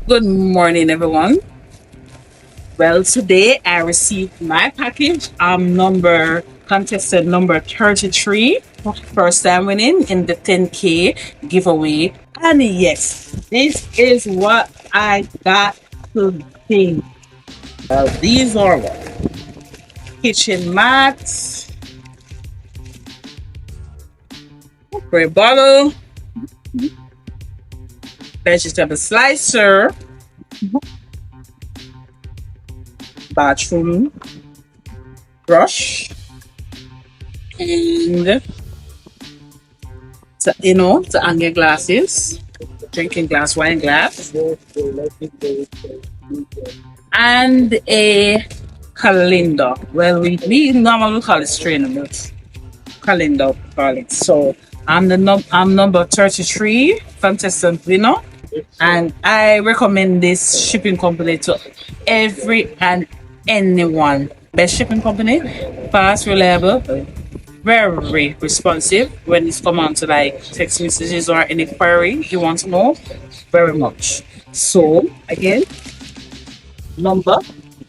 Good morning, everyone. Well, today I received my package. Number contestant number 33, first time winning in the 10K giveaway. And yes, this is what I got today. Well, these are kitchen mats, spray bottle, vegetable slicer, bathroom brush, and to hang glasses, drinking glass, wine glass, and a calendar. Well, we normally call it strainer, but calendar call it. So I'm number 33 contestant winner, and I recommend this shipping company to every and anyone. Best shipping company, fast, reliable, very responsive when it's come on to like text messages or any query you want to know. Very much. So again, number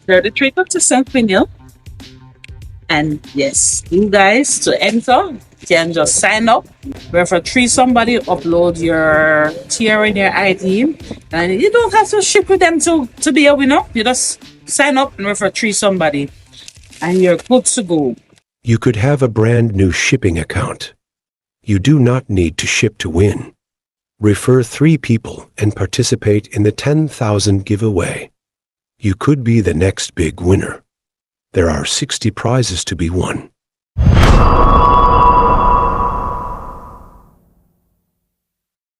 33 contestant winner. And yes, you guys to enter can just sign up. Refer three somebody, upload your tier and your ID, and you don't have to ship with them to be a winner. You just sign up and refer three somebody, and you're good to go. You could have a brand new shipping account. You do not need to ship to win. Refer 3 people and participate in the 10,000 giveaway. You could be the next big winner. There are 60 prizes to be won.